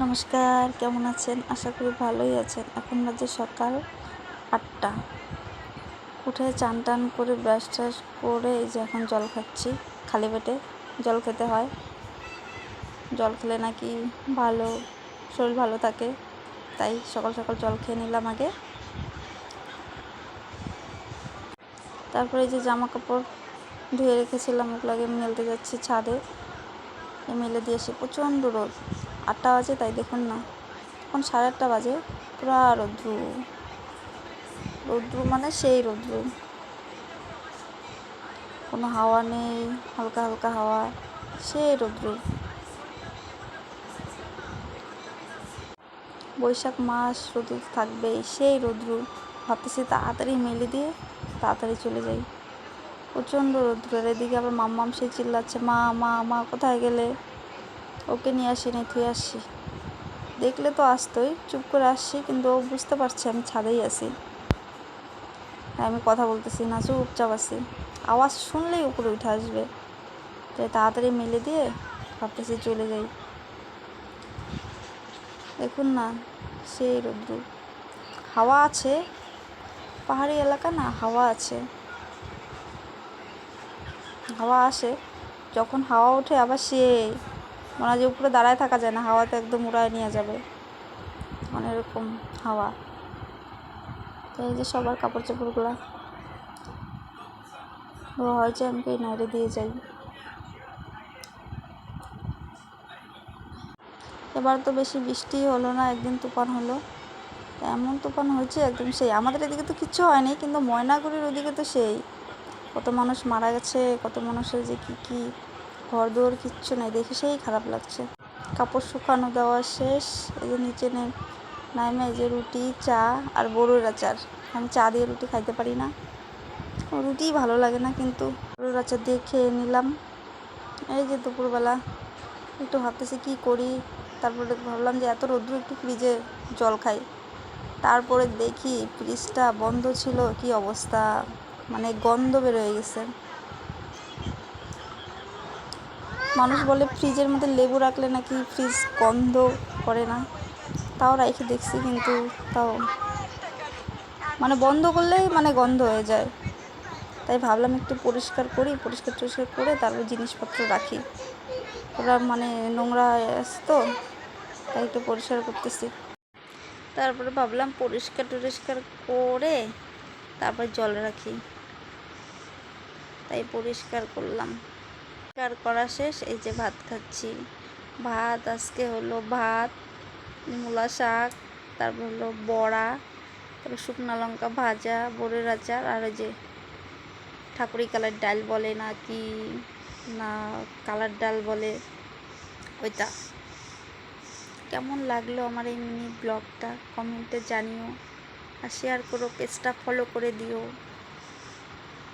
নমস্কার, কেমন আছেন? আশা করি ভালোই আছেন। এখন বাজে সকাল 8টা। উঠে চান টান করে ব্রাশ ট্রাশ করে এই যে এখন জল খাচ্ছি। খালি পেটে জল খেতে হয়। জল খেলে নাকি ভালো, শরীর ভালো থাকে। তাই সকাল সকাল জল খেয়ে নিলাম আগে। তারপরে এই যে জামা কাপড় ধুয়ে রেখেছিলাম, ওগুলোকে মেলতে যাচ্ছি ছাদে। মেলে দিয়ে এসে প্রচণ্ড রোদ। 8টা বাজে, তাই দেখুন না, এখন 8:30 বাজে, পুরা রৌদ্র। রৌদ্র মানে সেই রৌদ্র, কোনো হাওয়া নেই, হালকা হালকা হাওয়া, সেই রৌদ্র। বৈশাখ মাস রৌদ্র থাকবেই, সেই রৌদ্র। ভাবতেছি তাড়াতাড়ি মেলে দিয়ে তাড়াতাড়ি চলে যাই। প্রচণ্ড রৌদ্র। এদিকে আবার মাম্মাম সে চিল্লাচ্ছে, মা মা মা কোথায় গেলে? ওকে নিয়ে আসি, নাই থুয়ে আসছি। দেখলে তো আসতোই, চুপ করে আসছি, কিন্তু ও বুঝতে পারছে আমি ছাদেই আছি। আমি কথা বলতেছি না, চুপচাপ আছি। আওয়াজ শুনলেই উপরে উঠে আসবে। তাই তাড়াতাড়ি মেলে দিয়ে ভাবতেছি চলে যাই। দেখুন না, সেই রৌদ্র। হাওয়া আছে, পাহাড়ি এলাকা না, হাওয়া আছে, হাওয়া আসে। যখন হাওয়া ওঠে আবার সেই মনে হয় যে উপরে দাঁড়ায় থাকা যায় না, হাওয়াতে একদম উড়ায় নিয়ে যাবে, মানে এরকম হাওয়া। তো এই যে সবার কাপড় চোপড়গুলো ধোয়া হয়েছে, আমি নাইড়ে দিয়ে যাই। এবার তো বেশি বৃষ্টি হলো না, একদিন তুফান হলো। এমন তুফান হয়েছে একদম সেই। আমাদের এদিকে তো কিচ্ছু হয়নি, কিন্তু ময়নাগুড়ির ওদিকে তো সেই, কত মানুষ মারা গেছে, কত মানুষের যে কী ঘর দোর কিচ্ছু নেই, দেখে সেই খারাপ লাগছে। কাপড় শুকানো দেওয়া শেষ। এই যে নিচে নামে এই যে রুটি, চা আর বড়ুর আচার। আমি চা দিয়ে রুটি খাইতে পারি না, রুটিই ভালো লাগে না, কিন্তু বড়ুর আচার দিয়ে খেয়ে নিলাম। এই যে দুপুরবেলা একটু ভাবতেছি কী করি। তারপরে ভাবলাম যে এত রৌদ্র, একটু ফ্রিজে জল খাই। তারপরে দেখি ফ্রিজটা বন্ধ ছিল, কি অবস্থা, মানে গন্ধ বেরোয় গেছে। মানুষ বলে ফ্রিজের মধ্যে লেবু রাখলে নাকি ফ্রিজ গন্ধ করে না, তাও রেখে দেখছি, কিন্তু তাও মানে বন্ধ করলেই মানে গন্ধ হয়ে যায়। তাই ভাবলাম একটু পরিষ্কার টরিষ্কার করে তারপর জিনিসপত্র রাখি। ওরা মানে নোংরা তো, তাই একটু পরিষ্কার করতেছি। তারপরে ভাবলাম পরিষ্কার টরিষ্কার করে তারপর জল রাখি, তাই পরিষ্কার করলাম। পরিষ্কার করা শেষ। এই যে ভাত খাচ্ছি। ভাত আজকে হলো ভাত, মূলা শাক, তারপর হলো বড়া, তারপর শুকনো লঙ্কা ভাজা, বড়ির আচার, আর ওই যে ঠাকুরি কালার ডাল বলে না কি, না কালার ডাল বলে, ওইটা। কেমন লাগলো আমার এই মিনি ব্লগটা কমেন্টে জানিও, আর শেয়ার করো, পেজটা ফলো করে দিও।